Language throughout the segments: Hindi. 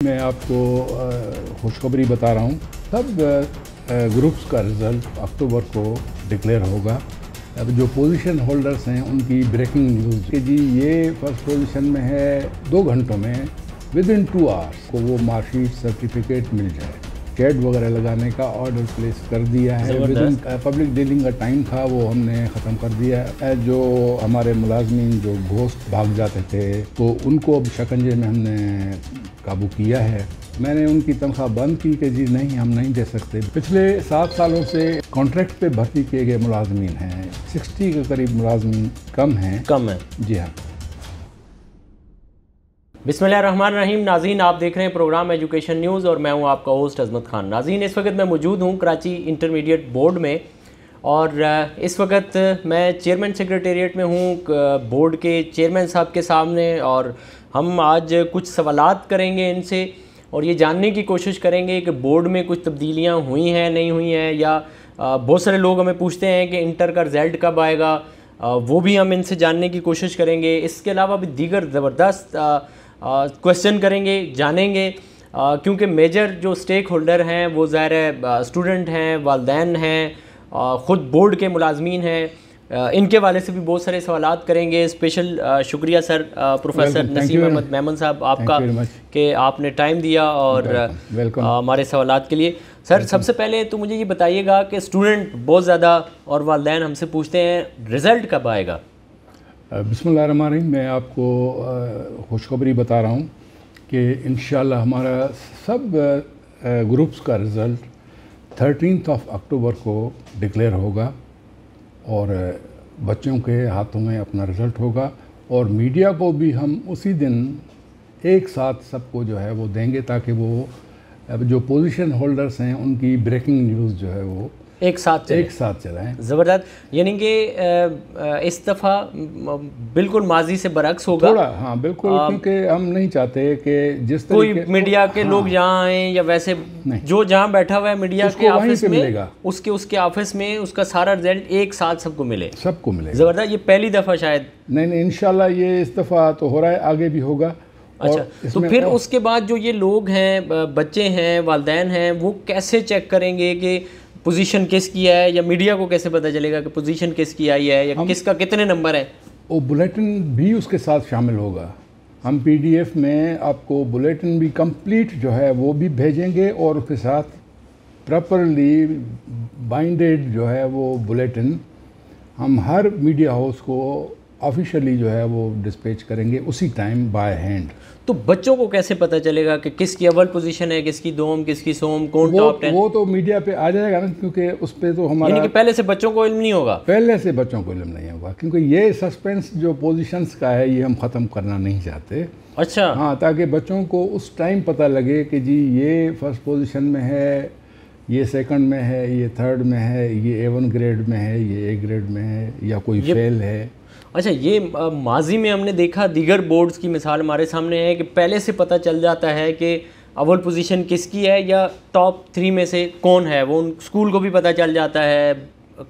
मैं आपको खुशखबरी बता रहा हूँ। सब ग्रुप्स का रिज़ल्ट अक्टूबर को डिक्लेयर होगा। अब जो पोजीशन होल्डर्स हैं उनकी ब्रेकिंग न्यूज़ कि जी ये फर्स्ट पोजीशन में है, 2 घंटों में विद इन 2 आवर्स को वो मार्कशीट सर्टिफिकेट मिल जाए। कैड वगैरह लगाने का ऑर्डर प्लेस कर दिया है। विद इन पब्लिक डीलिंग का टाइम था वो हमने ख़त्म कर दिया है। जो हमारे मुलाजमीन जो घोस्ट भाग जाते थे तो उनको अब शिकंजे में हमने काबू किया है। मैंने उनकी तनख्वाह बंद की कि जी नहीं, हम नहीं दे सकते। पिछले 7 सालों से कॉन्ट्रैक्ट पे भर्ती किए गए मुलाजमीन हैं, 60 के करीब मुलाजमीन कम है जी हाँ। बिस्मिल्लाहिर्रहमानिर्रहीम। नाज़रीन, आप देख रहे हैं प्रोग्राम एजुकेशन न्यूज़ और मैं हूं आपका होस्ट अजमत खान। नाज़रीन, इस वक्त मैं मौजूद हूं कराची इंटरमीडिएट बोर्ड में और इस वक्त मैं चेयरमैन सेक्रेटेरिएट में हूं बोर्ड के चेयरमैन साहब के सामने, और हम आज कुछ सवालात करेंगे इनसे और ये जानने की कोशिश करेंगे कि बोर्ड में कुछ तब्दीलियाँ हुई हैं नहीं हुई हैं, या बहुत सारे लोग हमें पूछते हैं कि इंटर का रिज़ल्ट कब आएगा, वो भी हम इनसे जानने की कोशिश करेंगे। इसके अलावा भी दीगर ज़बरदस्त क्वेश्चन करेंगे, जानेंगे, क्योंकि मेजर जो स्टेक होल्डर हैं वो ज़ाहिर है स्टूडेंट हैं, वालिदैन हैं, ख़ुद बोर्ड के मुलाजमीन हैं। इनके वाले से भी बहुत सारे सवालात करेंगे। स्पेशल शुक्रिया सर प्रोफेसर नसीम अहमद मेमन साहब आपका कि आपने टाइम दिया और हमारे सवालात के लिए। सर, सबसे पहले तो मुझे ये बताइएगा कि स्टूडेंट बहुत ज़्यादा और वालिदैन हमसे पूछते हैं रिज़ल्ट कब आएगा। बिस्मिल्लाहिर्रहमानिर्रहीम। मैं आपको खुशखबरी बता रहा हूँ कि इंशाल्लाह हमारा सब ग्रुप्स का रिज़ल्ट 13 अक्टूबर को डिक्लेयर होगा और बच्चों के हाथों में अपना रिज़ल्ट होगा, और मीडिया को भी हम उसी दिन एक साथ सबको जो है वो देंगे ताकि वो जो पोजीशन होल्डर्स हैं उनकी ब्रेकिंग न्यूज़ जो है वो एक साथ चलाएं। ज़बरदस्त। यानी कि इस दफ़ा बिल्कुल माजी से बरक्स होगा थोड़ा। हाँ बिल्कुल, क्योंकि हम नहीं चाहते कि जिस कोई मीडिया के लोग यहाँ आएँ या वैसे जो जहाँ बैठा हुआ है मीडिया के ऑफिस में उसके ऑफिस में उसका सारा रिजल्ट एक साथ सबको मिलेगा। ज़बरदस्त। ये पहली दफ़ा शायद नहीं, इंशाल्लाह ये इस दफ़ा तो हो रहा है, आगे भी होगा। अच्छा, तो फिर उसके बाद जो ये लोग हैं, बच्चे हैं, वालिदैन हैं, वो कैसे चेक करेंगे कि पोजीशन किसकी है, या मीडिया को कैसे पता चलेगा कि पोजीशन किसकी आई है या किसका कितने नंबर है? वो बुलेटिन भी उसके साथ शामिल होगा। हम PDF में आपको बुलेटिन भी कंप्लीट जो है वो भी भेजेंगे और उसके साथ प्रॉपरली बाइंडेड जो है वो बुलेटिन हम हर मीडिया हाउस को ऑफिशियली जो है वो डिस्पैच करेंगे उसी टाइम बाय हैंड। तो बच्चों को कैसे पता चलेगा कि किसकी अव्वल पोजीशन है, किसकी दोम, किसकी सोम, कौन टॉप 10? वो तो मीडिया पे आ जाएगा ना, क्योंकि उस पे तो हमारा यानी कि पहले से बच्चों को इल्म नहीं होगा। पहले से बच्चों को इल्म नहीं होगा, क्योंकि ये सस्पेंस जो पोजीशंस का है ये हम ख़त्म करना नहीं चाहते। अच्छा। हाँ, ताकि बच्चों को उस टाइम पता लगे कि जी ये फर्स्ट पोजीशन में है, ये सेकंड में है, ये थर्ड में है, ये A1 ग्रेड में है, ये A ग्रेड में है, या कोई फेल है। अच्छा, ये माजी में हमने देखा, दीगर बोर्ड्स की मिसाल हमारे सामने है कि पहले से पता चल जाता है कि अव्वल पोजीशन किसकी है या टॉप 3 में से कौन है। वो स्कूल को भी पता चल जाता है,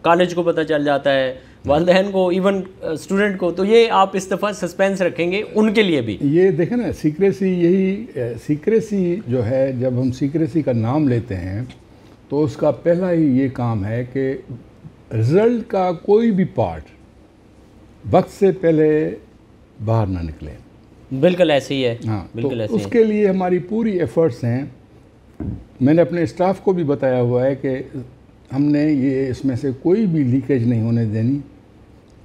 कॉलेज को पता चल जाता है, वालिदैन को, इवन स्टूडेंट को। तो ये आप इस दफ़ा सस्पेंस रखेंगे उनके लिए भी। ये देखें ना, सीक्रेसी, यही सीक्रेसी जो है, जब हम सीक्रेसी का नाम लेते हैं तो उसका पहला ही ये काम है कि रिज़ल्ट का कोई भी पार्ट वक्त से पहले बाहर ना निकले। बिल्कुल ऐसे ही है। हाँ, बिल्कुल तो ऐसे उसके लिए हमारी पूरी एफर्ट्स हैं। मैंने अपने स्टाफ को भी बताया हुआ है कि हमने ये इसमें से कोई भी लीकेज नहीं होने देनी,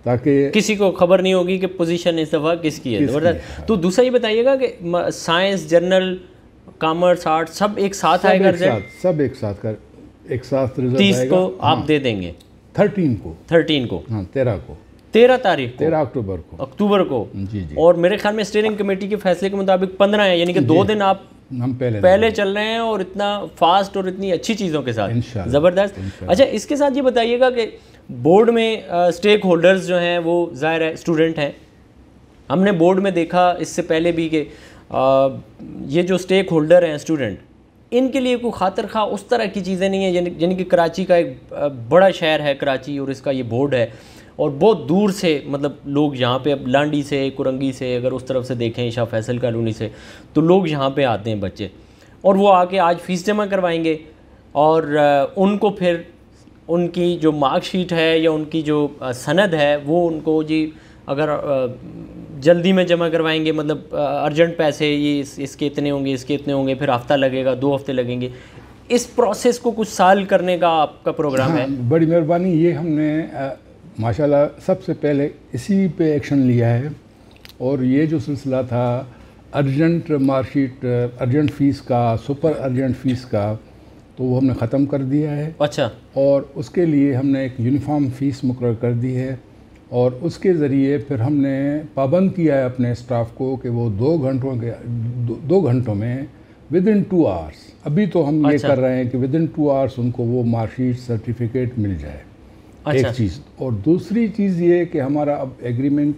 ताकि किसी को खबर नहीं होगी कि पोजीशन इस दफ़ा किसकी है। ज़बरदस्त। तो दूसरा ये बताइएगा कि साइंस, जनरल, कॉमर्स, आर्ट सब एक साथ आएगा रिजल्ट? सब एक साथ रिजल्ट 30 को आप दे देंगे? 13 को। हाँ, 13 तारीख को, 13 अक्टूबर को जी। और मेरे ख्याल में स्टीयरिंग कमेटी के फैसले के मुताबिक 15 है, यानी कि 2 दिन आप हम पहले चल रहे हैं, और इतना फास्ट और इतनी अच्छी चीज़ों के साथ। ज़बरदस्त। अच्छा, इसके साथ ये बताइएगा कि बोर्ड में स्टेक होल्डर्स जो हैं वो ज़ाहिर है स्टूडेंट हैं। हमने बोर्ड में देखा इससे पहले भी कि ये जो स्टेक होल्डर हैं स्टूडेंट, इनके लिए कोई खातिर खा उस तरह की चीज़ें नहीं है। यानी कि कराची का एक बड़ा शहर है कराची और इसका ये बोर्ड है, और बहुत दूर से मतलब लोग यहाँ पे, अब लांडी से, कुरंगी से, अगर उस तरफ से देखें शाह फैसल कॉलोनी से, तो लोग यहाँ पे आते हैं बच्चे, और वो आके आज फ़ीस जमा करवाएंगे और उनको फिर उनकी जो मार्कशीट है या उनकी जो सनद है वो उनको जी अगर जल्दी में जमा करवाएंगे, मतलब अर्जेंट पैसे ये इसके इतने होंगे, इसके इतने होंगे, फिर हफ्ता लगेगा, 2 हफ्ते लगेंगे। इस प्रोसेस को कुछ साल करने का आपका प्रोग्राम है? बड़ी मेहरबानी। ये हमने माशाल्लाह सबसे पहले इसी पे एक्शन लिया है, और ये जो सिलसिला था अर्जेंट मार्कशीट, अर्जेंट फ़ीस का, सुपर अर्जेंट फ़ीस का, तो वो हमने ख़त्म कर दिया है। अच्छा। और उसके लिए हमने एक यूनिफॉर्म फ़ीस मुकर्रर कर दी है, और उसके ज़रिए फिर हमने पाबंद किया है अपने स्टाफ को कि वो 2 घंटों में विदिन 2 आवर्स, अभी तो हम ये कर रहे हैं कि विदिन 2 आवर्स उनको वो मार्कशीट सर्टिफिकेट मिल जाए। एक चीज़, और दूसरी चीज़ ये कि हमारा अब एग्रीमेंट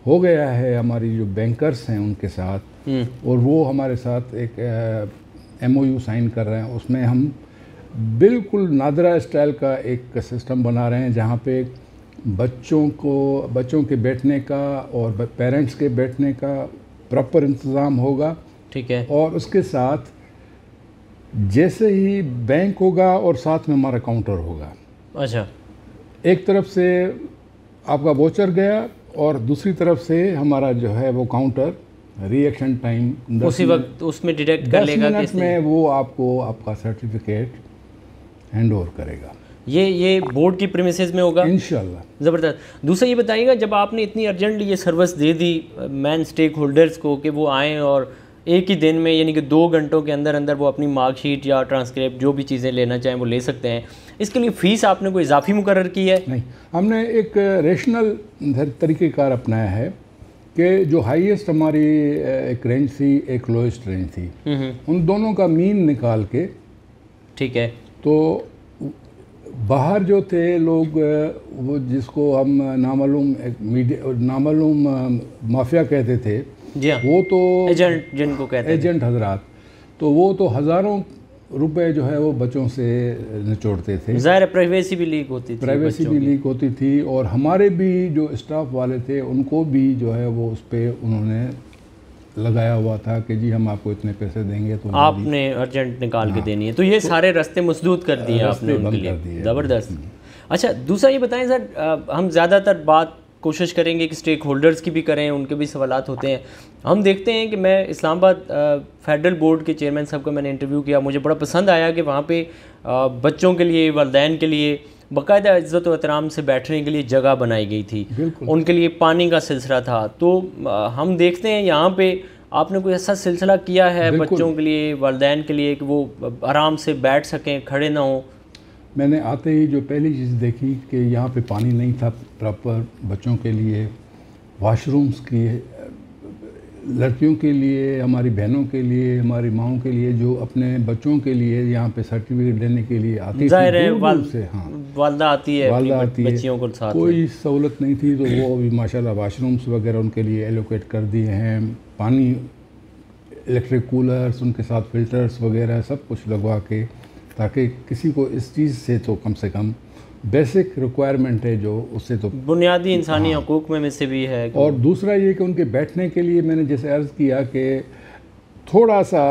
हो गया है हमारी जो बैंकर्स हैं उनके साथ, और वो हमारे साथ एक MOU साइन कर रहे हैं। उसमें हम बिल्कुल नादरा स्टाइल का एक सिस्टम बना रहे हैं, जहाँ पे बच्चों के बैठने का और पेरेंट्स के बैठने का प्रॉपर इंतज़ाम होगा। ठीक है। और उसके साथ जैसे ही बैंक होगा और साथ में हमारा काउंटर होगा। अच्छा। एक तरफ से आपका वोचर गया और दूसरी तरफ से हमारा जो है वो काउंटर रिएक्शन टाइम उसी वक्त उसमें डिटेक्ट कर लेगा, 10 मिनट में वो आपको आपका सर्टिफिकेट हैंड ओवर करेगा। ये बोर्ड की प्रीमिसेस में होगा इंशाल्लाह। ज़बरदस्त। दूसरा ये बताइएगा, जब आपने इतनी अर्जेंटली ये सर्विस दे दी मैन स्टेक होल्डर्स को कि वो आएँ और एक ही दिन में, यानी कि 2 घंटों के अंदर अंदर वो अपनी मार्कशीट या ट्रांसक्रिप्ट जो भी चीज़ें लेना चाहें वो ले सकते हैं, इसके लिए फ़ीस आपने कोई इजाफी मुकर्रर की है? नहीं, हमने एक रेशनल तरीक़ेकार अपनाया है कि जो हाईएस्ट हमारी एक रेंज थी, एक लोएस्ट रेंज थी, उन दोनों का मीन निकाल के, ठीक है, तो बाहर जो थे लोग, वो जिसको हम नामालूम माफिया कहते थे, जी हाँ, वो तो एजेंट जिनको कहते हैं, एजेंट हजरात, तो वो तो हज़ारों रुपए जो है वो बच्चों से निचोड़ते थे। ज़ाहिर प्राइवेसी भी लीक होती थी, प्राइवेसी भी लीक होती थी, और हमारे भी जो स्टाफ वाले थे उनको भी जो है वो उस पर उन्होंने लगाया हुआ था कि जी हम आपको इतने पैसे देंगे तो आपने अर्जेंट निकाल के देनी है। तो ये सारे रास्ते मसदूद कर दिए आपने उनके लिए। ज़बरदस्त। अच्छा, दूसरा ये बताएं सर, हम ज़्यादातर बात कोशिश करेंगे कि स्टेक होल्डर्स की भी करें, उनके भी सवालात होते हैं। हम देखते हैं कि मैं इस्लामाबाद फेडरल बोर्ड के चेयरमैन साहब का मैंने इंटरव्यू किया, मुझे बड़ा पसंद आया कि वहाँ पे बच्चों के लिए, वालिदैन के लिए बाकायदा इज़्ज़त व एहतराम से बैठने के लिए जगह बनाई गई थी, उनके लिए पानी का सिलसिला था। तो हम देखते हैं यहाँ पे आपने कोई ऐसा सिलसिला किया है बच्चों के लिए, वालिदैन के लिए, कि वो आराम से बैठ सकें, खड़े ना हों? मैंने आते ही जो पहली चीज़ देखी कि यहाँ पे पानी नहीं था प्रॉपर बच्चों के लिए, वॉशरूम्स की, लड़कियों के लिए, हमारी बहनों के लिए, हमारी माओं के लिए जो अपने बच्चों के लिए यहाँ पे सर्टिफिकेट देने के लिए आती थी दूर से, हाँ, वालदा आती है बच्चियों को साथ, कोई सहूलत नहीं थी, तो वो अभी माशाल्लाह वॉशरूम्स वगैरह उनके लिए एलोकेट कर दिए हैं, पानी, इलेक्ट्रिक कूलर्स, उनके साथ फ़िल्टर्स वगैरह सब कुछ लगवा के, ताकि किसी को इस चीज़ से तो कम से कम बेसिक रिक्वायरमेंट है जो उससे तो बुनियादी इंसानी हकूक़ में से भी है। और दूसरा ये कि उनके बैठने के लिए मैंने जैसे अर्ज़ किया कि थोड़ा सा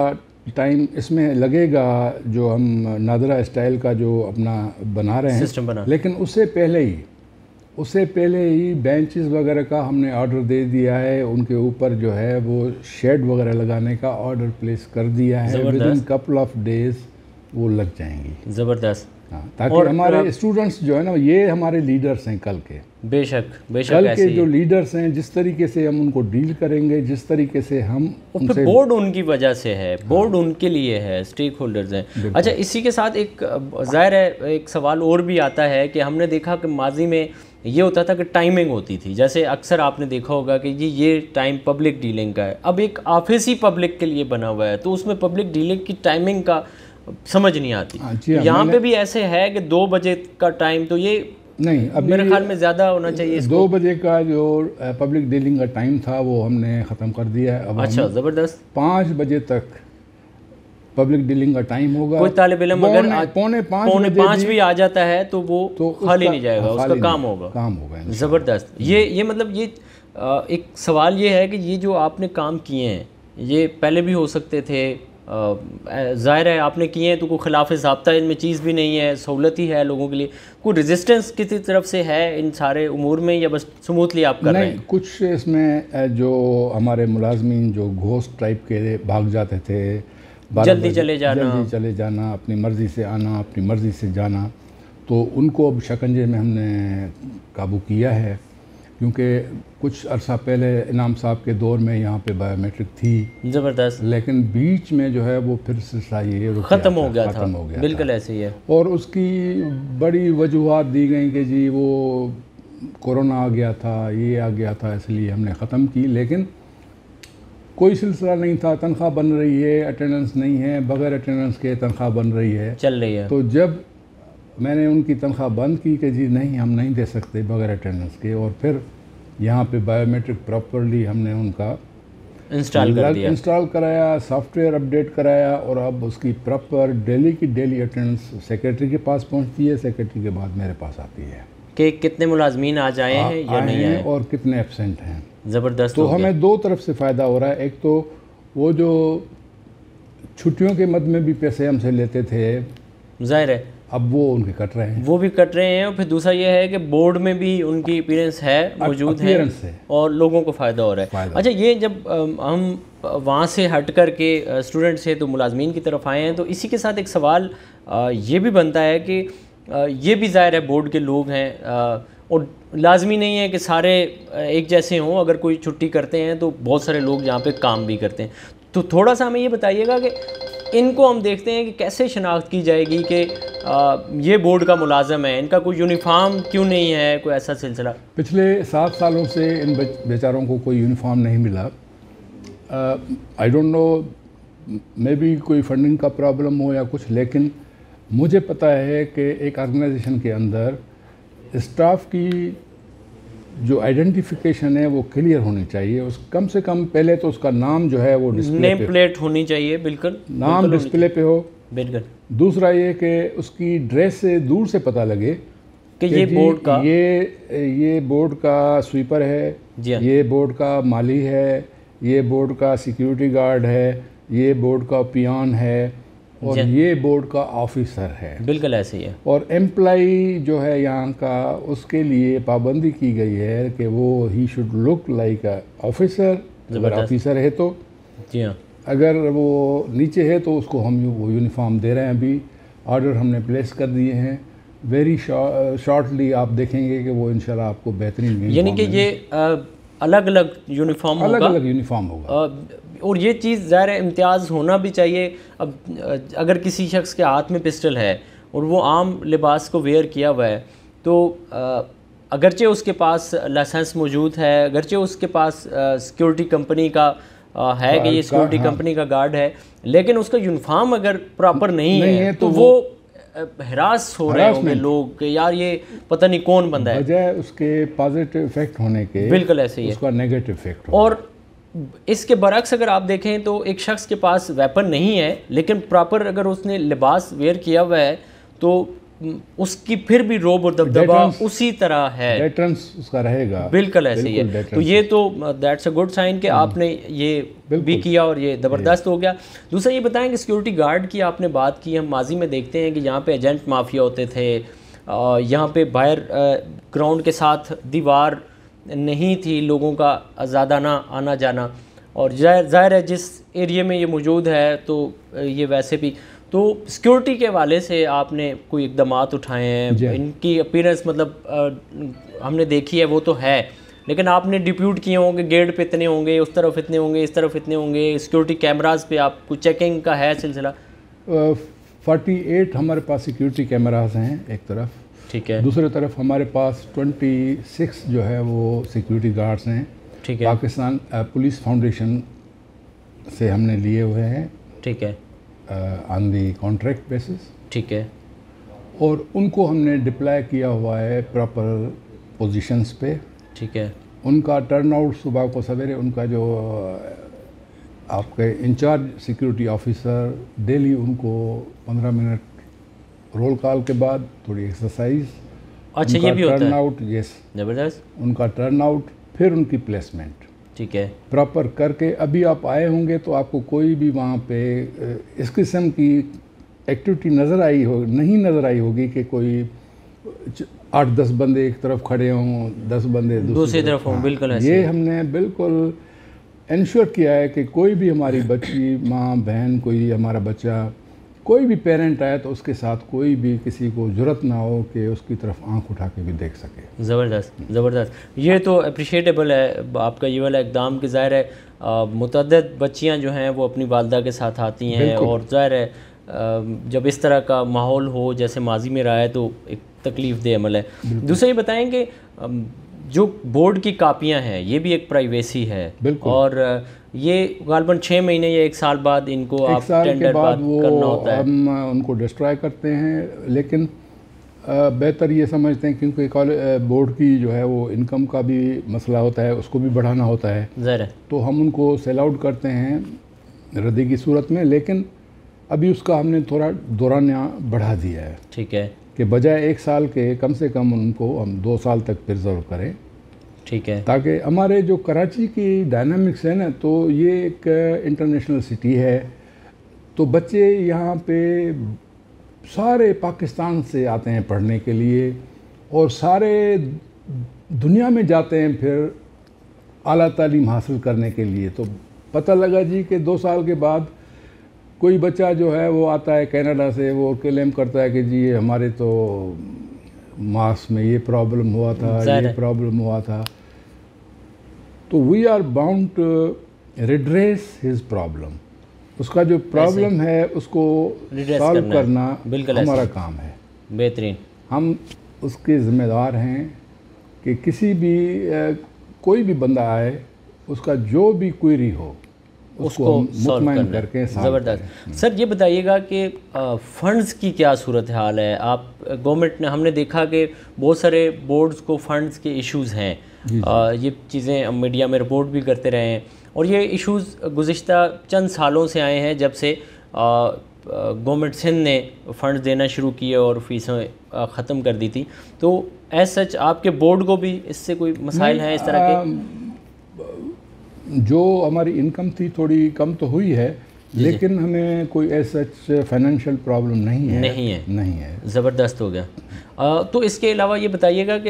टाइम इसमें लगेगा, जो हम नादरा स्टाइल का जो अपना बना रहे हैं सिस्टम बना, लेकिन उससे पहले ही बेंचेस वगैरह का हमने ऑर्डर दे दिया है, उनके ऊपर जो है वो शेड वगैरह लगाने का ऑर्डर प्लेस कर दिया है, with in couple of days वो लग जाएंगी। ज़बरदस्त। हाँ, ताकि हमारे स्टूडेंट्स जो है ना, ये हमारे लीडर्स हैं कल के। बेशक कल के जो लीडर्स हैं, जिस तरीके से हम उनको डील करेंगे, जिस तरीके से हम उनसे, बोर्ड उनकी वजह से है, बोर्ड उनके लिए है, स्टेक होल्डर्स हैं। अच्छा, इसी के साथ एक ज़ाहिर है एक सवाल और भी आता है कि हमने देखा कि माजी में ये होता था कि टाइमिंग होती थी, जैसे अक्सर आपने देखा होगा कि ये टाइम पब्लिक डीलिंग का है, अब एक ऑफिस ही पब्लिक के लिए बना हुआ है, तो उसमें पब्लिक डीलिंग की टाइमिंग का समझ नहीं आती। यहाँ पे भी ऐसे है कि 2 बजे का टाइम, तो ये नहीं, अभी मेरे ख्याल में ज़्यादा होना चाहिए। 2 बजे का जो पब्लिक डीलिंग का टाइम था वो हमने ख़त्म कर दिया है। अब अच्छा, ज़बरदस्त। 5 बजे तक पब्लिक डीलिंग का टाइम होगा। कोई तालिब इल्म अगर पौने 5 भी आ जाता है तो वो खाली नहीं जाएगा, उसका काम होगा। ज़बरदस्त। ये मतलब ये एक सवाल ये है कि ये जो आपने काम किए हैं ये पहले भी हो सकते थे, ज़ाहिर है आपने किए हैं तो कोई खिलाफ ज़ाब्ता इनमें चीज़ भी नहीं है, सहूलत ही है लोगों के लिए। कोई रेजिस्टेंस किसी तरफ से है इन सारे उमूर में या बस स्मूथली आप कर रहे हैं? कुछ इसमें जो हमारे मुलाजमीन जो घोस्ट टाइप के भाग जाते थे, जल्दी चले जाना, अपनी मर्ज़ी से आना, अपनी मर्ज़ी से जाना, तो उनको अब शिकंजे में हमने काबू किया है। क्योंकि कुछ अरसा पहले इनाम साहब के दौर में यहाँ पे बायोमेट्रिक थी, ज़बरदस्त, लेकिन बीच में जो है वो फिर सिलसिला ये ख़त्म हो गया था। बिल्कुल ऐसे ही है। और उसकी बड़ी वजूहात दी गई कि जी वो कोरोना आ गया था, ये आ गया था, इसलिए हमने ख़त्म की। लेकिन कोई सिलसिला नहीं था, तनख्वाह बन रही है, अटेंडेंस नहीं है, बग़ैर अटेंडेंस के तनख्वाह बन रही है, चल रही है। तो जब मैंने उनकी तनख्वाह बंद की कि जी नहीं हम नहीं दे सकते बग़ैर अटेंडेंस के, और फिर यहाँ पे बायोमेट्रिक प्रॉपरली हमने उनका इंस्टॉल कराया, सॉफ्टवेयर अपडेट कराया, और अब उसकी प्रॉपर डेली की डेली अटेंडेंस सेक्रेटरी के पास पहुँचती है, सेक्रेटरी के बाद मेरे पास आती है कि कितने मुलाजमीन आज आए हैं या नहीं आए और कितने एब्सेंट हैं। ज़बरदस्त। तो हमें दो तरफ से फ़ायदा हो रहा है। एक तो वो जो छुट्टियों के मद में भी पैसे हमसे लेते थे, ज़ाहिर है अब वो उनके कट रहे हैं, वो भी कट रहे हैं। और फिर दूसरा ये है कि बोर्ड में भी उनकी अपीयरेंस है, मौजूद है और लोगों को फ़ायदा हो रहा है। अच्छा, ये जब हम वहाँ से हट कर के स्टूडेंट से तो मुलाजमीन की तरफ आए हैं, तो इसी के साथ एक सवाल ये भी बनता है कि ये भी ज़ाहिर है बोर्ड के लोग हैं और लाजमी नहीं है कि सारे एक जैसे हों। अगर कोई छुट्टी करते हैं तो बहुत सारे लोग यहाँ पे काम भी करते हैं। तो थोड़ा सा हमें ये बताइएगा कि इनको हम देखते हैं कि कैसे शनाख्त की जाएगी कि ये बोर्ड का मुलाजम है, इनका कोई यूनिफॉर्म क्यों नहीं है, कोई ऐसा सिलसिला? पिछले 7 सालों से इन बेचारों को कोई यूनिफॉर्म नहीं मिला। I don't know, may be कोई फंडिंग का प्रॉब्लम हो या कुछ, लेकिन मुझे पता है कि एक ऑर्गेनाइजेशन के अंदर स्टाफ की जो आइडेंटिफिकेशन है वो क्लियर होनी चाहिए। उस कम से कम पहले तो उसका नाम जो है वो डिस्प्ले नेम प्लेट होनी चाहिए, बिल्कुल नाम डिस्प्ले पे हो, बिल्कुल। दूसरा ये कि उसकी ड्रेस से दूर से पता लगे कि ये बोर्ड का ये बोर्ड का स्वीपर है, ये बोर्ड का माली है, ये बोर्ड का सिक्योरिटी गार्ड है, ये बोर्ड का पियान है, और ये बोर्ड का ऑफिसर है। बिल्कुल ऐसे ही है। और एम्प्लाई जो है यहाँ का, उसके लिए पाबंदी की गई है कि वो he should look like officer, अगर ऑफिसर है तो। जी हाँ। अगर वो नीचे है तो उसको हम वो यूनिफॉर्म दे रहे हैं। अभी ऑर्डर हमने प्लेस कर दिए हैं, वेरी शॉर्टली आप देखेंगे कि वो इंशाल्लाह आपको बेहतरीन, यानी कि ये अलग अलग यूनिफॉर्म होगा, अलग अलग यूनिफॉर्म होगा। और ये चीज़ ज़ाहिर है इम्तियाज़ होना भी चाहिए। अब अगर किसी शख्स के हाथ में पिस्टल है और वो आम लिबास को वेयर किया हुआ है, तो अगरचे उसके पास लाइसेंस मौजूद है, अगरचे उसके पास सिक्योरिटी कंपनी का है कि ये सिक्योरिटी कंपनी का गार्ड है, लेकिन उसका यूनिफॉर्म अगर प्रॉपर नहीं है तो वो हरास हो रहे होंगे लोग कि यार ये पता नहीं कौन बंदा है, बजाय उसके पॉजिटिव इफेक्ट होने के। बिल्कुल ऐसे ही है, उसका नेगेटिव इफेक्ट। और इसके बरक्स अगर आप देखें तो एक शख्स के पास वेपन नहीं है, लेकिन प्रॉपर अगर उसने लिबास वेयर किया हुआ है तो उसकी फिर भी रोब और दबदबा उसी तरह है, डेटरेंस उसका रहेगा। बिल्कुल ऐसे ही है। तो ये तो दैट्स अ गुड साइन कि आपने ये भी किया और ये ज़बरदस्त हो गया। दूसरा ये बताएं कि सिक्योरिटी गार्ड की आपने बात की, हम माजी में देखते हैं कि यहाँ पे एजेंट माफिया होते थे, यहाँ पे बाहर ग्राउंड के साथ दीवार नहीं थी, लोगों का आज़ादाना आना जाना, और ज़ाहिर है जिस एरिया में ये मौजूद है तो ये वैसे भी। तो सिक्योरिटी के हवाले से आपने कोई इक़दामात उठाए हैं? इनकी अपीयरेंस मतलब हमने देखी है वो तो है, लेकिन आपने डिप्यूट किए होंगे गेट पे इतने होंगे, उस तरफ इतने होंगे, इस तरफ इतने होंगे, सिक्योरिटी कैमरास पे आपको चेकिंग का है सिलसिला? 48 हमारे पास सिक्योरिटी कैमरास हैं एक तरफ, ठीक है। दूसरी तरफ हमारे पास 26 जो है वो सिक्योरिटी गार्ड्स हैं, ठीक है। पाकिस्तान पुलिस फाउंडेशन से हमने लिए हुए हैं, ठीक है, ऑन दी कॉन्ट्रैक्ट बेसिस, ठीक है। और उनको हमने डिप्लॉय किया हुआ है प्रॉपर पोजीशंस पे, ठीक है। उनका टर्नआउट सुबह को सवेरे, उनका जो आपके इंचार्ज सिक्योरिटी ऑफिसर डेली उनको 15 मिनट रोल कॉल के बाद थोड़ी एक्सरसाइज, अच्छा ये भी होता है, टर्न आउट, यस, ज़बरदस्त, उनका टर्न आउट, फिर उनकी प्लेसमेंट, ठीक है, प्रॉपर करके। अभी आप आए होंगे तो आपको कोई भी वहाँ पे इस किस्म की एक्टिविटी नहीं नज़र आई होगी कि कोई 8-10 बंदे एक तरफ खड़े हों, 10 बंदे दूसरी तरफ हों। बिल्कुल ऐसे ये हमने बिल्कुल इंश्योर किया है कि कोई भी हमारी बच्ची, माँ बहन, कोई हमारा बच्चा, कोई भी पेरेंट आए तो उसके साथ कोई भी किसी को ज़रूरत ना हो कि उसकी तरफ आंख उठा के भी देख सके। ज़बरदस्त, ज़बरदस्त, ये तो अप्रिशिएटेबल है आपका ये वाला इक़दाम कि ज़ाहिर है मुतअद्दिद बच्चियाँ जो हैं वो अपनी वालदा के साथ आती हैं, और ज़ाहिर है जब इस तरह का माहौल हो जैसे माजी में रहा है तो एक तकलीफ़ दे अमल है। दूसरा ये बताएं कि जो बोर्ड की कापियाँ हैं ये भी एक प्राइवेसी है, और ये गालबन 6 महीने या 1 साल बाद इनको आप टेंडर बाद करना होता है, हम उनको डिस्ट्रॉय करते हैं। लेकिन बेहतर ये समझते हैं क्योंकि बोर्ड की जो है वो इनकम का भी मसला होता है, उसको भी बढ़ाना होता है, ज़रा तो हम उनको सेल आउट करते हैं रद्दी की सूरत में। लेकिन अभी उसका हमने थोड़ा दौरानिया बढ़ा दिया है, ठीक है, कि बजाय 1 साल के कम से कम उनको हम 2 साल तक प्रिजर्व करें, ठीक है, ताकि हमारे जो कराची की डायनामिक्स है ना, तो ये एक इंटरनेशनल सिटी है, तो बच्चे यहाँ पे सारे पाकिस्तान से आते हैं पढ़ने के लिए, और सारे दुनिया में जाते हैं फिर आला तालीम हासिल करने के लिए। तो पता लगा जी कि 2 साल के बाद कोई बच्चा जो है वो आता है कनाडा से, वो क्लेम करता है कि जी हमारे तो मास में ये प्रॉब्लम हुआ था, ये प्रॉब्लम हुआ था। तो we are bound to redress his problem, उसका जो प्रॉब्लम है उसको सॉल्व करना हमारा काम है। बेहतरीन, हम उसके ज़िम्मेदार हैं कि किसी भी कोई भी बंदा आए, उसका जो भी क्वेरी हो उसको मुतमईन करके। ज़बरदस्त। सर ये बताइएगा कि फ़ंड्स की क्या सूरत हाल है? आप गवर्नमेंट ने, हमने देखा कि बहुत सारे बोर्ड्स को फ़ंड्स के इश्यूज़ हैं, ये चीज़ें मीडिया में रिपोर्ट भी करते रहे हैं, और ये इश्यूज़ गुज़िश्ता चंद सालों से आए हैं जब से गवर्नमेंट सिंध ने फ़ंड्स देना शुरू किए और फ़ीसें ख़त्म कर दी थी। तो एज सच आपके बोर्ड को भी इससे कोई मसाइल हैं इस तरह के? जो हमारी इनकम थी थोड़ी कम तो हुई है, लेकिन हमें कोई ऐसा फाइनेंशियल प्रॉब्लम नहीं है। ज़बरदस्त हो गया। तो इसके अलावा ये बताइएगा कि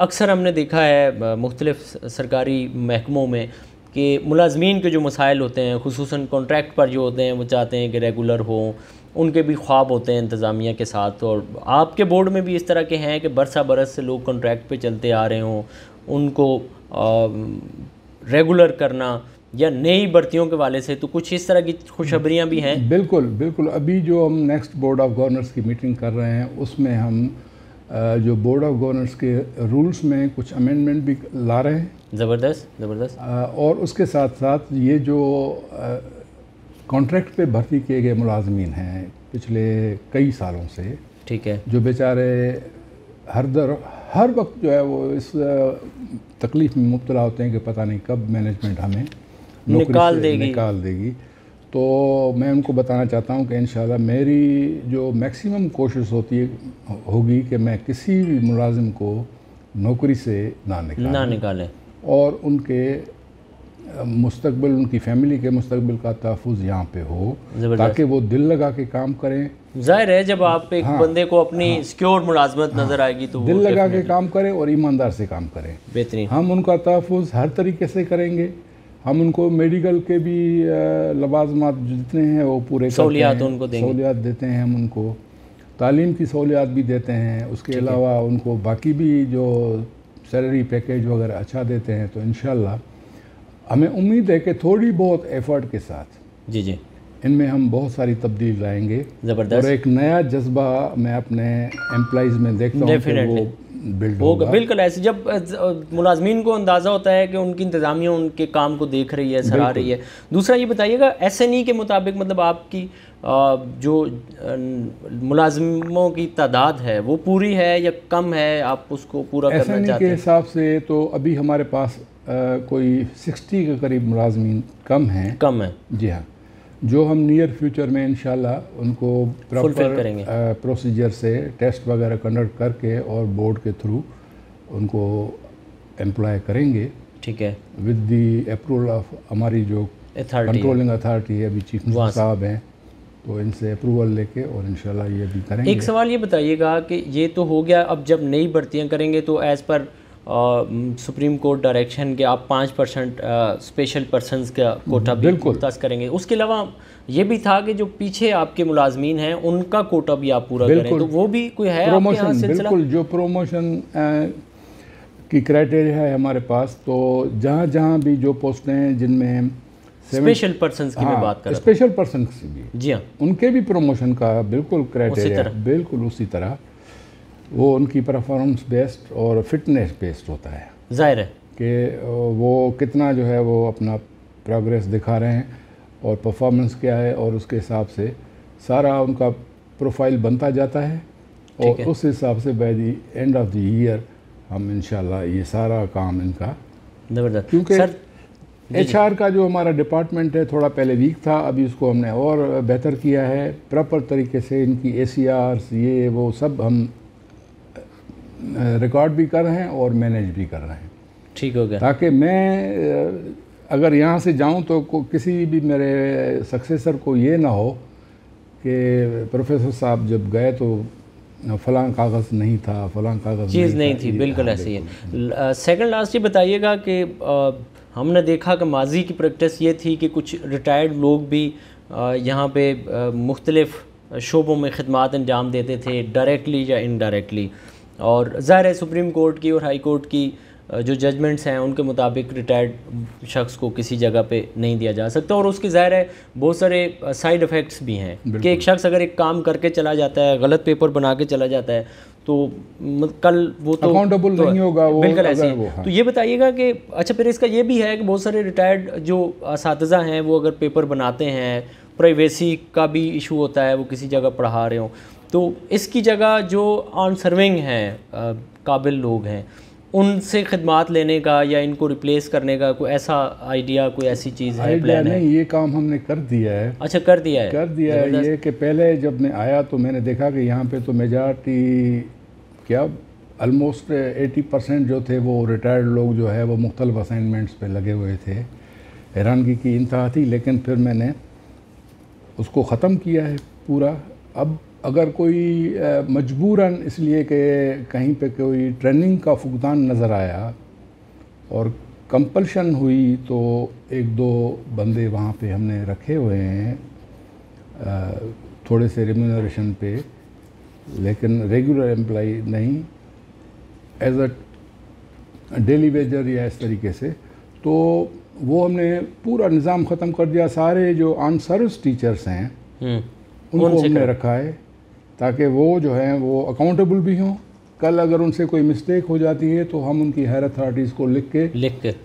अक्सर हमने देखा है मुख्तलिफ सरकारी महकमों में कि मुलाजमीन के जो मसाइल होते हैं, खुसूसन कॉन्ट्रैक्ट पर जो होते हैं, वो चाहते हैं कि रेगुलर हों, उनके भी ख्वाब होते हैं इंतज़ामिया के साथ, और आपके बोर्ड में भी इस तरह के हैं कि बरसा बरस से लोग कॉन्ट्रैक्ट पे चलते आ रहे हों, उनको रेगुलर करना या नई भर्तियों के वाले से, तो कुछ इस तरह की खुशखबरियाँ भी हैं? बिल्कुल बिल्कुल। अभी जो हम नेक्स्ट बोर्ड ऑफ गवर्नर्स की मीटिंग कर रहे हैं, उसमें हम जो बोर्ड ऑफ गवर्नर्स के रूल्स में कुछ अमेंडमेंट भी ला रहे हैं। ज़बरदस्त, ज़बरदस्त। और उसके साथ साथ ये जो कॉन्ट्रैक्ट पे भर्ती किए गए मुलाजमीन हैं पिछले कई सालों से, ठीक है, जो बेचारे हर वक्त जो है वो इस तकलीफ़ में मुब्तला होते हैं कि पता नहीं कब मैनेजमेंट हमें निकाल देगी। तो मैं उनको बताना चाहता हूं कि इंशाल्लाह मेरी जो मैक्सिमम कोशिश होगी कि मैं किसी भी मुलाजिम को नौकरी से ना निकालें, और उनके मुस्तकबिल, उनकी फैमिली के मुस्तकबिल का तहफ़्फ़ुज़ यहाँ पे हो, ताकि वो दिल लगा के काम करें। ज़ाहिर है जब आप एक बंदे को अपनी सिक्योर मुलाजमत नज़र आएगी तो दिल लगा के काम करें और ईमानदार से काम करें। बेहतरीन। हम उनका तहफ़्फ़ुज़ हर तरीके से करेंगे। हम उनको मेडिकल के भी लवाज़मात जितने हैं वो पूरे सहूलियात उनको देंगे, सहूलियात देते हैं, हम उनको तालीम की सहूलियात भी देते हैं। उसके अलावा उनको बाकी भी जो सैलरी पैकेज वगैरह अच्छा देते हैं। तो इंशाल्लाह हमें उम्मीद है कि थोड़ी बहुत एफ़र्ट के साथ जी इनमें हम बहुत सारी तब्दील लाएंगे। ज़बरदस्त। और एक नया जज्बा मैं अपने एम्प्लॉइज़ में देखता हूँ कि वो बिल्ड होगा। बिल्कुल ऐसे जब मुलाजमीन को अंदाज़ा होता है कि उनकी इंतज़ामिया उनके काम को देख रही है, सराह रही है। दूसरा ये बताइएगा, SNE के मुताबिक मतलब आपकी जो मुलाजमों की तादाद है वो पूरी है या कम है? आप उसको पूरा करना चाहते हैं? SNE के हिसाब से तो अभी हमारे पास कोई 60 के करीब मुलाजमीन कम हैं। जी हाँ, जो हम नियर फ्यूचर में इंशाल्लाह उनको प्रॉपर प्रोसीजर से टेस्ट वगैरह कंडक्ट करके और बोर्ड के थ्रू उनको एम्प्लॉय करेंगे। ठीक है, विद द अप्रूवल ऑफ हमारी जो कंट्रोलिंग अथॉरिटी है, अभी चीफ मिनिस्टर साहब हैं, तो इनसे अप्रूवल लेके और इंशाल्लाह ये भी करेंगे। एक सवाल ये बताइएगा कि ये तो हो गया, अब जब नई भर्तियां करेंगे तो as per supreme court direction के आप 5% स्पेशल पर्सनस का कोटा भी मुख्तस करेंगे। उसके अलावा ये भी था कि जो पीछे आपके मुलाजमीन हैं उनका कोटा भी आप पूरा करें, तो वो भी कोई है आपके यहाँ सिलसिला? बिल्कुल, जो प्रोमोशन की क्राइटेरिया है हमारे पास, तो जहाँ जहाँ भी जो पोस्टें हैं जिनमें स्पेशल पर्सन्स की मैं बात कर रहा हूँ, स्पेशल पर्सन्स की भी, जी हाँ, उनके भी प्रमोशन का बिल्कुल क्राइटेरिया बिल्कुल उसी तरह, वो उनकी परफॉर्मेंस बेस्ड और फिटनेस बेस्ड होता है। जाहिर है कि वो कितना जो है वो अपना प्रोग्रेस दिखा रहे हैं और परफॉर्मेंस क्या है, और उसके हिसाब से सारा उनका प्रोफाइल बनता जाता है, और उस हिसाब से by the end of the year हम इंशाल्लाह ये सारा काम इनका, ज़बरदस्त, क्योंकि HR का जो हमारा डिपार्टमेंट है थोड़ा पहले वीक था, अभी उसको हमने और बेहतर किया है। प्रॉपर तरीके से इनकी ACRs ये वो सब हम रिकॉर्ड भी कर रहे हैं और मैनेज भी कर रहे हैं। ठीक हो गया, ताकि मैं अगर यहाँ से जाऊँ तो किसी भी मेरे सक्सेसर को ये ना हो कि प्रोफेसर साहब जब गए तो फलां कागज़ नहीं था, फलां कागज़ चीज़ नहीं थी। बिल्कुल ऐसे ही है। सेकंड लास्ट ये बताइएगा कि हमने देखा कि माजी की प्रैक्टिस ये थी कि कुछ रिटायर्ड लोग भी यहाँ पे मुख्तलिफ़ शोबों में खिदमात अंजाम देते थे, डायरेक्टली या इनडायरेक्टली, और ज़ाहिर है सुप्रीम कोर्ट की और हाई कोर्ट की जो जजमेंट्स हैं उनके मुताबिक रिटायर्ड शख्स को किसी जगह पे नहीं दिया जा सकता, और उसके ज़ाहिर है बहुत सारे साइड इफ़ेक्ट्स भी हैं कि एक शख्स अगर एक काम करके चला जाता है, गलत पेपर बना के चला जाता है, तो कल वो तो अकाउंटेबल नहीं होगा वो, बिल्कुल ऐसे ही। तो ये बताइएगा कि अच्छा, फिर इसका ये भी है कि बहुत सारे रिटायर्ड जो असातिज़ा हैं वो अगर पेपर बनाते हैं, प्राइवेसी का भी इशू होता है, वो किसी जगह पढ़ा रहे हों, तो इसकी जगह जो ऑन सर्विंग हैं काबिल लोग हैं उनसे खिदमात लेने का या इनको रिप्लेस करने का कोई ऐसा आइडिया, कोई ऐसी चीज़ है, प्लान है? नहीं, ये काम हमने कर दिया है। अच्छा, कर दिया है ये कि पहले जब मैं आया तो मैंने देखा कि यहाँ पे तो मेजॉरिटी क्या ऑलमोस्ट 80% जो थे वो रिटायर्ड लोग जो है वो मुख्तलिफ असाइनमेंट्स पे लगे हुए थे। हैरानगी की इंतहा थी, लेकिन फिर मैंने उसको ख़त्म किया है पूरा। अब अगर कोई मजबूरन इसलिए कि कहीं पे कोई ट्रेनिंग का फुकदान नज़र आया और कंपल्शन हुई, तो एक दो बंदे वहाँ पे हमने रखे हुए हैं थोड़े से रेम्यूनरेशन पे, लेकिन रेगुलर एम्प्लॉई नहीं, एज अ डेली वेजर या इस तरीके से। तो वो हमने पूरा निज़ाम ख़त्म कर दिया। सारे जो ऑन सर्विस टीचर्स हैं उनको हमने रखा है ताकि वो जो है वो अकाउंटेबल भी हों। कल अगर उनसे कोई मिस्टेक हो जाती है तो हम उनकी हायर अथॉरिटीज़ को लिख के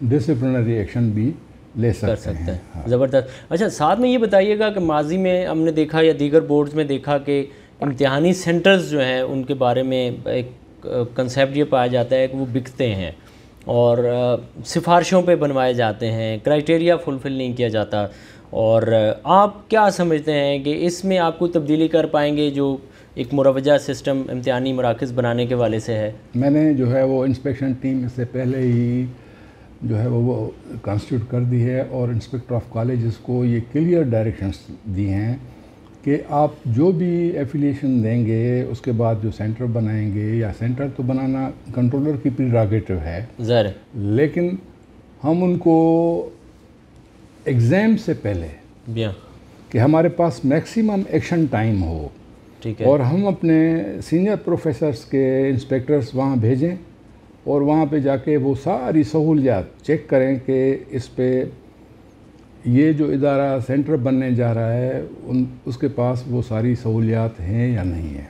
डिसिप्लिनरी एक्शन भी ले सकते हैं। हाँ। ज़बरदस्त। अच्छा, साथ में ये बताइएगा कि माजी में हमने देखा या दीगर बोर्ड्स में देखा कि इम्तिहानी सेंटर्स जो हैं उनके बारे में एक कंसेप्ट ये पाया जाता है कि वो बिकते हैं और सिफारिशों पे बनवाए जाते हैं, क्राइटेरिया फुलफ़िल नहीं किया जाता। और आप क्या समझते हैं कि इसमें आप कोई तब्दीली कर पाएंगे जो एक मुरवजा सिस्टम इम्तिहानी मराकज़ बनाने के वाले से है? मैंने जो है वो इंस्पेक्शन टीम इससे पहले ही जो है वो कॉन्स्टिट्यूट कर दी है और इंस्पेक्टर ऑफ कॉलेजेस को ये क्लियर डायरेक्शंस दी हैं कि आप जो भी एफिलिएशन देंगे उसके बाद जो सेंटर बनाएंगे, या सेंटर तो बनाना कंट्रोलर की प्रीरोगेटिव है ज़रूर, लेकिन हम उनको एग्ज़ाम से पहले कि हमारे पास मैक्सिमम एक्शन टाइम हो, ठीक है, और हम अपने सीनियर प्रोफेसर्स के इंस्पेक्टर्स वहाँ भेजें और वहाँ पे जाके वो सारी सहूलियात चेक करें कि इस पे ये जो इदारा सेंटर बनने जा रहा है उसके पास वो सारी सहूलियात हैं या नहीं है।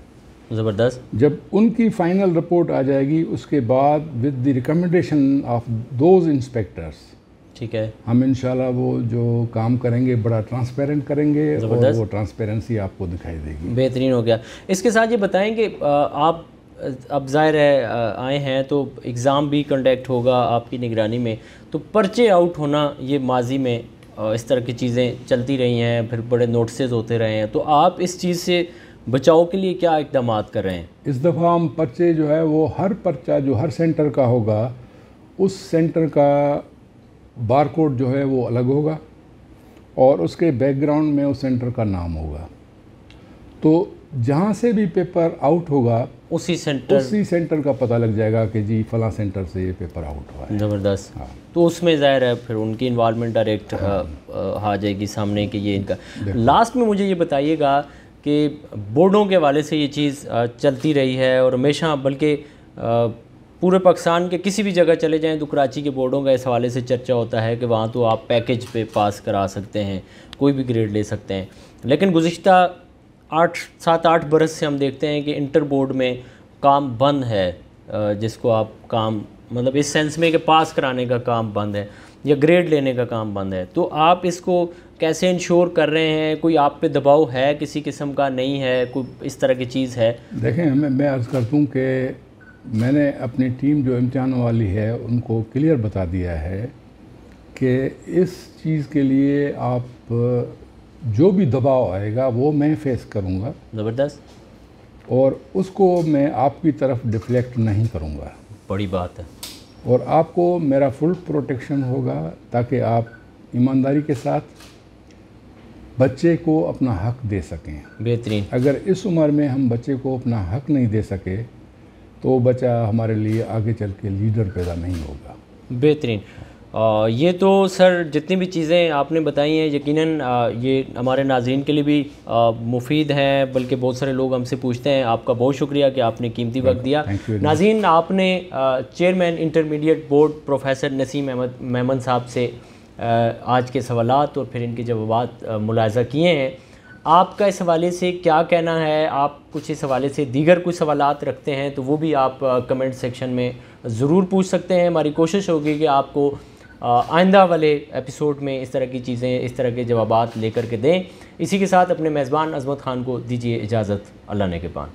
ज़बरदस्त। जब उनकी फ़ाइनल रिपोर्ट आ जाएगी उसके बाद with the recommendation of those inspectors, ठीक है, हम इंशाल्लाह वो जो काम करेंगे बड़ा ट्रांसपेरेंट करेंगे और वो ट्रांसपेरेंसी आपको दिखाई देगी। बेहतरीन हो गया। इसके साथ ये बताएं कि आप अब ज़ाहिर है आए हैं तो एग्ज़ाम भी कंडक्ट होगा आपकी निगरानी में, तो पर्चे आउट होना ये माजी में इस तरह की चीज़ें चलती रही हैं, फिर बड़े नोटिस होते रहे हैं, तो आप इस चीज़ से बचाव के लिए क्या इक़दाम कर रहे हैं? इस दफ़ा हम पर्चे जो है वो हर पर्चा जो हर सेंटर का होगा उस सेंटर का बारकोड जो है वो अलग होगा और उसके बैकग्राउंड में उस सेंटर का नाम होगा। तो जहाँ से भी पेपर आउट होगा उसी सेंटर का पता लग जाएगा कि जी फला सेंटर से ये पेपर आउट हुआ है। ज़बरदस्त। हाँ। तो उसमें ज़ाहिर है फिर उनकी इन्वॉल्वमेंट डायरेक्ट आ जाएगी सामने कि ये इनका। लास्ट में मुझे ये बताइएगा कि बोर्डों के हवाले से ये चीज़ चलती रही है और हमेशा, बल्कि पूरे पाकिस्तान के किसी भी जगह चले जाएं तो कराची के बोर्डों का इस हवाले से चर्चा होता है कि वहाँ तो आप पैकेज पे पास करा सकते हैं, कोई भी ग्रेड ले सकते हैं, लेकिन गुज़िश्ता 7-8 बरस से हम देखते हैं कि इंटर बोर्ड में काम बंद है, जिसको आप काम मतलब इस सेंस में कि पास कराने का काम बंद है या ग्रेड लेने का काम बंद है। तो आप इसको कैसे इंश्योर कर रहे हैं? कोई आप पे दबाव है किसी किस्म का? नहीं है कोई इस तरह की चीज़ है? देखें, मैं अर्ज़ कर दूँ कि मैंने अपनी टीम जो इम्तिहान वाली है उनको क्लियर बता दिया है कि इस चीज़ के लिए आप जो भी दबाव आएगा वो मैं फेस करूँगा। ज़बरदस्त। और उसको मैं आपकी तरफ डिफ्लेक्ट नहीं करूँगा। बड़ी बात है। और आपको मेरा फुल प्रोटेक्शन होगा ताकि आप ईमानदारी के साथ बच्चे को अपना हक दे सकें। बेहतरीन। अगर इस उम्र में हम बच्चे को अपना हक नहीं दे सके तो बच्चा हमारे लिए आगे चल के लीडर पैदा नहीं होगा। बेहतरीन। ये तो सर जितनी भी चीज़ें आपने बताई हैं यकीनन ये हमारे नाज़रीन के लिए भी मुफीद हैं, बल्कि बहुत सारे लोग हमसे पूछते हैं। आपका बहुत शुक्रिया कि आपने कीमती वक्त दिया। नाज़रीन, आपने chairman intermediate board professor Naseem Ahmed Memon साहब से आज के सवालात और फिर इनके जवाबात मुलाहिज़ा किए हैं। आपका इस हवाले से क्या कहना है? आप कुछ इस हवाले से दीगर कुछ सवालात रखते हैं तो वो भी आप कमेंट सेक्शन में ज़रूर पूछ सकते हैं। हमारी कोशिश होगी कि आपको आइंदा वाले एपिसोड में इस तरह की चीज़ें, इस तरह के जवाबात लेकर के दें। इसी के साथ अपने मेज़बान अज़मत ख़ान को दीजिए इजाज़त। अल्लाह ने के पान।